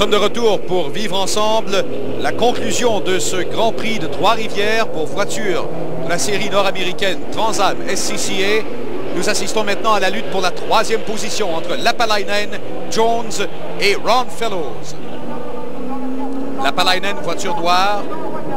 sommes de retour pour vivre ensemble la conclusion de ce Grand Prix de Trois-Rivières pour voiture de la série nord-américaine Trans-Am SCCA. Nous assistons maintenant à la lutte pour la troisième position entre Lapalainen, Jones et Ron Fellows. Lapalainen, voiture noire,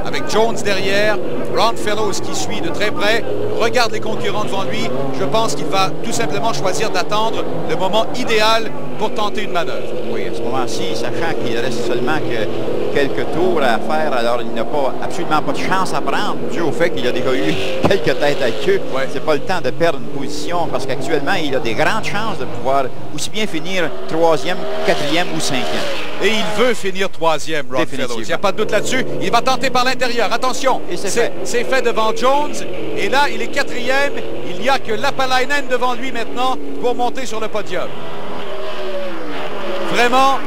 avec Jones derrière, Ron Fellows qui suit de très près, regarde les concurrents devant lui. Je pense qu'il va tout simplement choisir d'attendre le moment idéal pour tenter une manœuvre. Oui, à ce moment-ci, sachant qu'il reste seulement que quelques tours à faire, alors il n'a absolument pas de chance à prendre, dû au fait qu'il a déjà eu quelques têtes à queue. Ouais. C'est pas le temps de perdre une position, parce qu'actuellement, il a des grandes chances de pouvoir aussi bien finir troisième, quatrième ou cinquième. Et il veut finir troisième, Ron Fellows. Il n'y a pas de doute là-dessus. Il va tenter par l'intérieur. Attention, c'est fait devant Jones. Et là, il est quatrième. Il n'y a que Lapalainen devant lui maintenant pour monter sur le podium. Vraiment,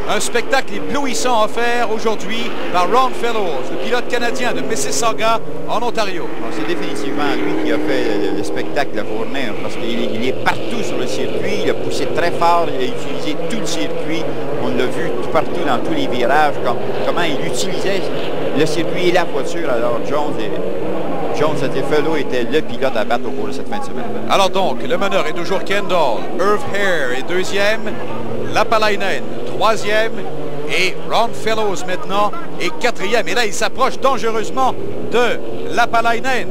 un spectacle éblouissant offert aujourd'hui par Ron Fellows, le pilote canadien de Mississauga en Ontario. C'est définitivement lui qui a fait le spectacle de la journée, parce qu'il est partout sur le circuit, il a poussé très fort, il a utilisé tout le circuit. On l'a vu partout dans tous les virages, comment il utilisait le circuit et la voiture. Alors Jones et Fellows était le pilote à battre au cours de cette fin de semaine. Alors donc, le meneur est toujours Kendall, Irv Hare est deuxième, Lapalainen troisième et Ron Fellows maintenant est quatrième. Et là, il s'approche dangereusement de Lapalainen.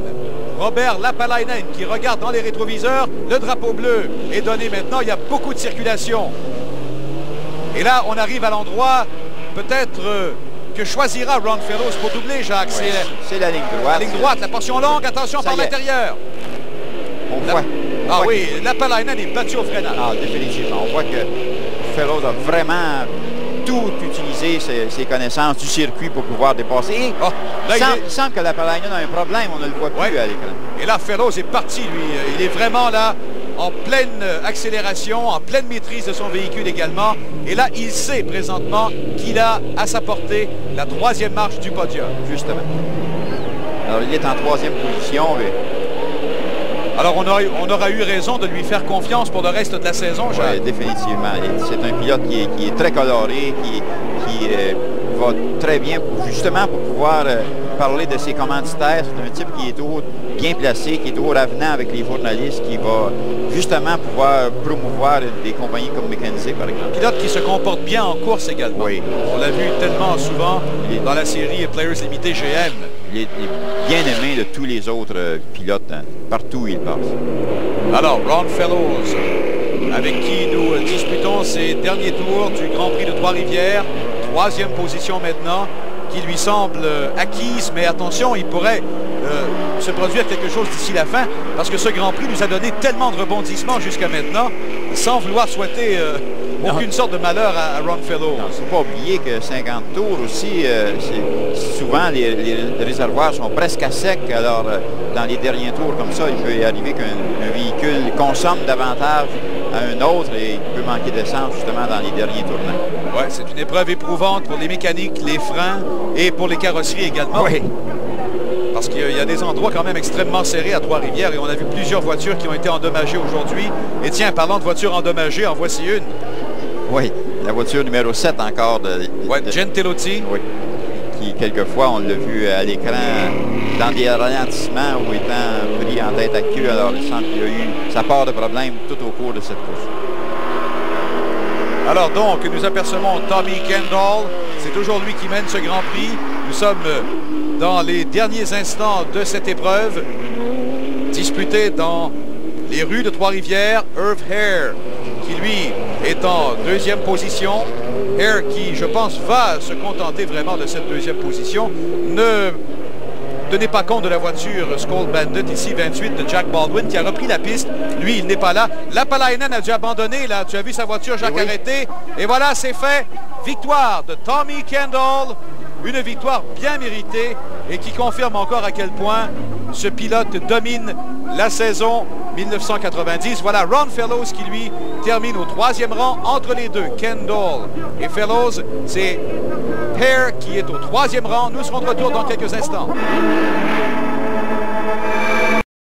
Robert Lapalainen qui regarde dans les rétroviseurs. Le drapeau bleu est donné maintenant. Il y a beaucoup de circulation. Et là, on arrive à l'endroit peut-être que choisira Ron Fellows pour doubler, Jacques. Oui, c'est la ligne droite. La ligne droite, la portion longue. Attention par l'intérieur. On voit. Ah oui, Lapalainen est battu au freinage. Ah, définitivement. On voit que Fellows a vraiment tout utilisé ses connaissances du circuit pour pouvoir dépasser. Et il semble que Lapalainen a un problème, on ne le voit plus à l'écran. Et là, Fellows est parti, lui. Il est vraiment là, en pleine accélération, en pleine maîtrise de son véhicule également. Et là, il sait présentement qu'il a à sa portée la troisième marche du podium. Justement. Alors, il est en troisième position. Alors, on aura eu raison de lui faire confiance pour le reste de la saison, Jacques. Oui, définitivement. C'est un pilote qui est très coloré, qui va très bien, justement pour pouvoir parler de ses commanditaires. C'est un type qui est toujours bien placé, qui est toujours avenant avec les journalistes, qui va justement pouvoir promouvoir des compagnies comme Mackenzie, par exemple. Pilote qui se comporte bien en course également. Oui. On l'a vu tellement souvent dans la série Players Limited GM. Il est bien aimé de tous les autres pilotes, partout où il passe. Alors, Ron Fellows, avec qui nous disputons ces derniers tours du Grand Prix de Trois-Rivières. Troisième position maintenant, qui lui semble acquise, mais attention, il pourrait se produire quelque chose d'ici la fin, parce que ce Grand Prix nous a donné tellement de rebondissements jusqu'à maintenant, sans vouloir souhaiter aucune sorte de malheur à Ron Fellows. Il ne faut pas oublier que 50 tours aussi, souvent les réservoirs sont presque à sec, alors dans les derniers tours comme ça, il peut y arriver qu'un véhicule consomme davantage à un autre et il peut manquer d'essence justement dans les derniers tournants. Oui, c'est une épreuve éprouvante pour les mécaniques, les freins et pour les carrosseries également. Oui. Parce qu'il y a des endroits quand même extrêmement serrés à Trois-Rivières et on a vu plusieurs voitures qui ont été endommagées aujourd'hui. Et tiens, parlant de voitures endommagées, en voici une. Oui, la voiture numéro 7 encore de Gentillotti. Oui, qui quelquefois, on l'a vu à l'écran dans des ralentissements ou étant pris en tête à queue. Alors, il semble qu'il a eu sa part de problème tout au cours de cette course. Alors donc, nous apercevons Tommy Kendall. C'est toujours lui qui mène ce Grand Prix. Nous sommes dans les derniers instants de cette épreuve, disputée dans les rues de Trois-Rivières. Irv Hare, qui lui est en deuxième position. Hare qui, je pense, va se contenter vraiment de cette deuxième position. Ne tenez pas compte de la voiture Skull Bandit, ici 28 de Jack Baldwin, qui a repris la piste. Lui, il n'est pas là. Lapalainen a dû abandonner. Là, tu as vu sa voiture, Jacques, arrêter. Et voilà, c'est fait. Victoire de Tommy Kendall. Une victoire bien méritée et qui confirme encore à quel point ce pilote domine la saison 1990. Voilà Ron Fellows qui, lui, termine au troisième rang entre les deux. Kendall et Fellows, c'est Hare qui est au troisième rang. Nous serons de retour dans quelques instants.